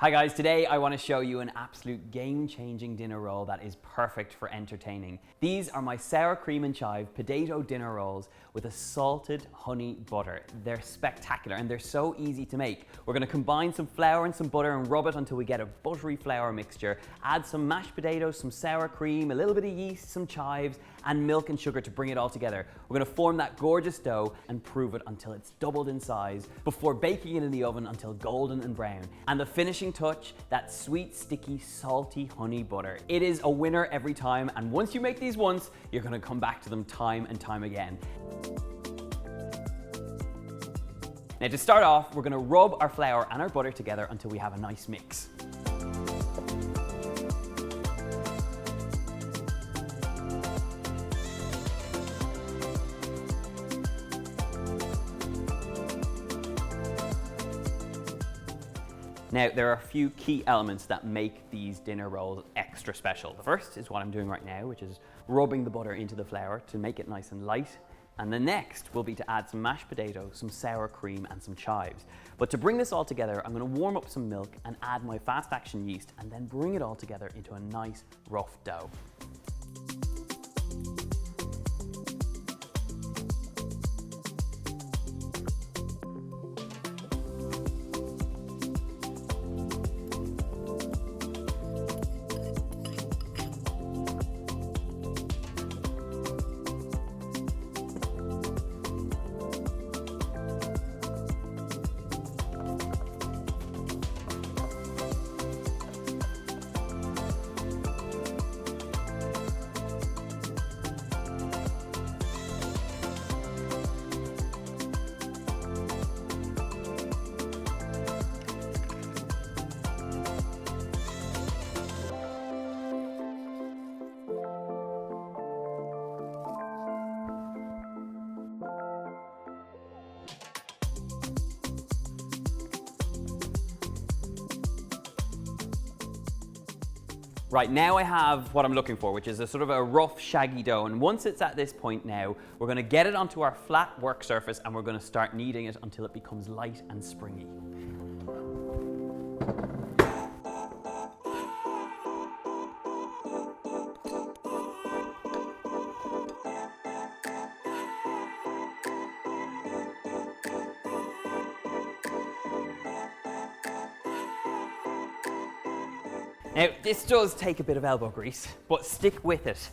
Hi guys, today I want to show you an absolute game-changing dinner roll that is perfect for entertaining. These are my sour cream and chive potato dinner rolls with a salted honey butter. They're spectacular and they're so easy to make. We're going to combine some flour and some butter and rub it until we get a buttery flour mixture. Add some mashed potatoes, some sour cream, a little bit of yeast, some chives, and milk and sugar to bring it all together. We're going to form that gorgeous dough and prove it until it's doubled in size before baking it in the oven until golden and brown. And the finishing touch, that sweet, sticky, salty honey butter. It is a winner every time, and once you make these once, you're going to come back to them time and time again. Now to start off, we're going to rub our flour and our butter together until we have a nice mix. Now, there are a few key elements that make these dinner rolls extra special. The first is what I'm doing right now, which is rubbing the butter into the flour to make it nice and light. And the next will be to add some mashed potatoes, some sour cream, and some chives. But to bring this all together, I'm going to warm up some milk and add my fast action yeast and then bring it all together into a nice rough dough. Right, now I have what I'm looking for, which is a sort of a rough, shaggy dough. And once it's at this point now, we're going to get it onto our flat work surface and we're going to start kneading it until it becomes light and springy. Now, this does take a bit of elbow grease, but stick with it.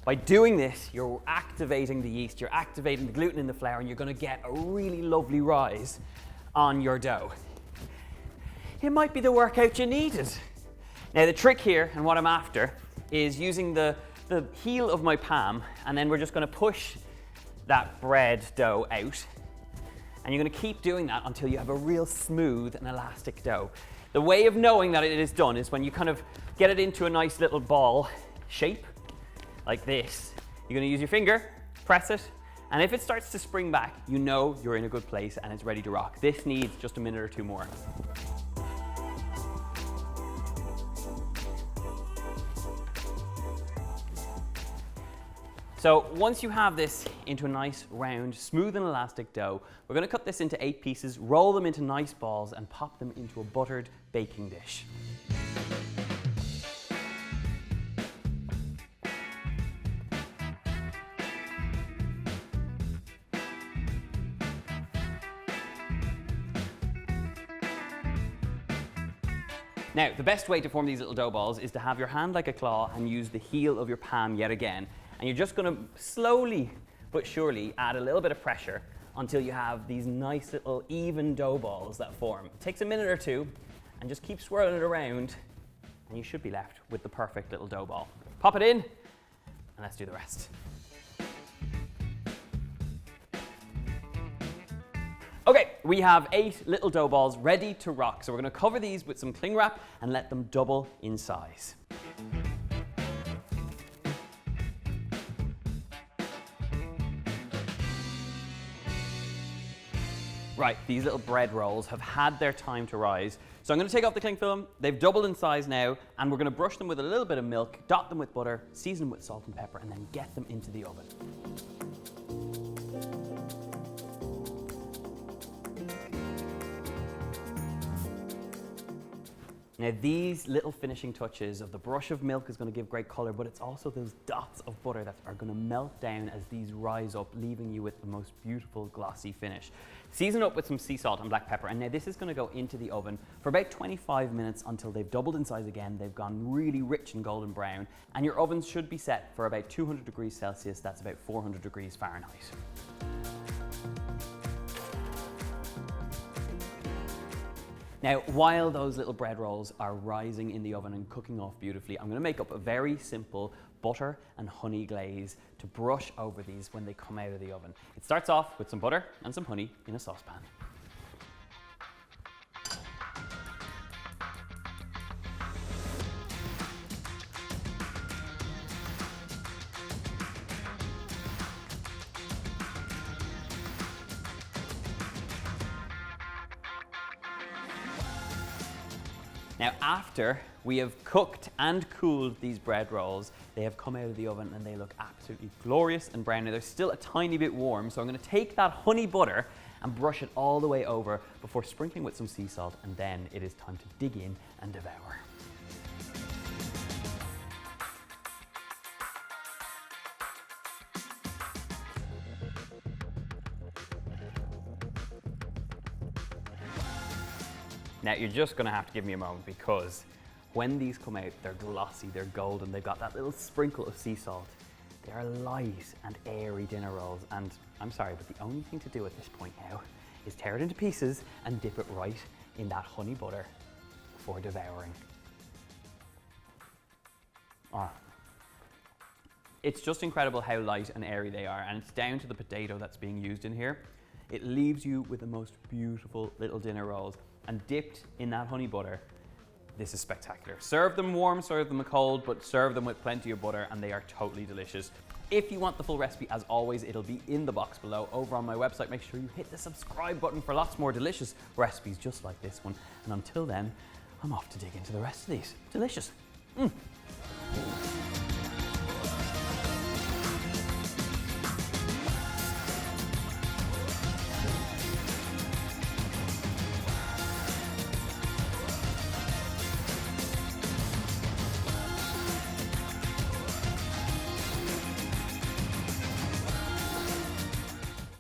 By doing this, you're activating the yeast, you're activating the gluten in the flour, and you're going to get a really lovely rise on your dough. It might be the workout you needed. Now, the trick here, and what I'm after, is using the heel of my palm, and then we're just going to push that bread dough out. And you're going to keep doing that until you have a real smooth and elastic dough. The way of knowing that it is done is when you kind of get it into a nice little ball shape, like this. You're going to use your finger, press it, and if it starts to spring back, you know you're in a good place and it's ready to rock. This needs just a minute or two more. So once you have this into a nice, round, smooth and elastic dough, we're going to cut this into 8 pieces, roll them into nice balls and pop them into a buttered baking dish. Now, the best way to form these little dough balls is to have your hand like a claw and use the heel of your palm yet again. And you're just going to slowly but surely add a little bit of pressure until you have these nice little even dough balls that form. It takes a minute or two and just keep swirling it around and you should be left with the perfect little dough ball. Pop it in and let's do the rest. Okay, we have 8 little dough balls ready to rock. So we're going to cover these with some cling wrap and let them double in size. Right, these little bread rolls have had their time to rise. So I'm going to take off the cling film. They've doubled in size now, and we're going to brush them with a little bit of milk, dot them with butter, season them with salt and pepper, and then get them into the oven. Now these little finishing touches of the brush of milk is going to give great colour, but it's also those dots of butter that are going to melt down as these rise up, leaving you with the most beautiful glossy finish. Season up with some sea salt and black pepper, and now this is going to go into the oven for about 25 minutes until they've doubled in size again, they've gone really rich and golden brown, and your ovens should be set for about 200 degrees Celsius, that's about 400 degrees Fahrenheit. Now, while those little bread rolls are rising in the oven and cooking off beautifully, I'm going to make up a very simple butter and honey glaze to brush over these when they come out of the oven. It starts off with some butter and some honey in a saucepan. Now after we have cooked and cooled these bread rolls, they have come out of the oven and they look absolutely glorious and brown. Now they're still a tiny bit warm, so I'm going to take that honey butter and brush it all the way over before sprinkling with some sea salt, and then it is time to dig in and devour. Now you're just going to have to give me a moment, because when these come out, they're glossy, they're golden, they've got that little sprinkle of sea salt. They are light and airy dinner rolls, and I'm sorry, but the only thing to do at this point now is tear it into pieces and dip it right in that honey butter for devouring. Ah. It's just incredible how light and airy they are, and it's down to the potato that's being used in here. It leaves you with the most beautiful little dinner rolls, and dipped in that honey butter. This is spectacular. Serve them warm, serve them cold, but serve them with plenty of butter and they are totally delicious. If you want the full recipe, as always, it'll be in the box below over on my website. Make sure you hit the subscribe button for lots more delicious recipes just like this one. And until then, I'm off to dig into the rest of these. Delicious.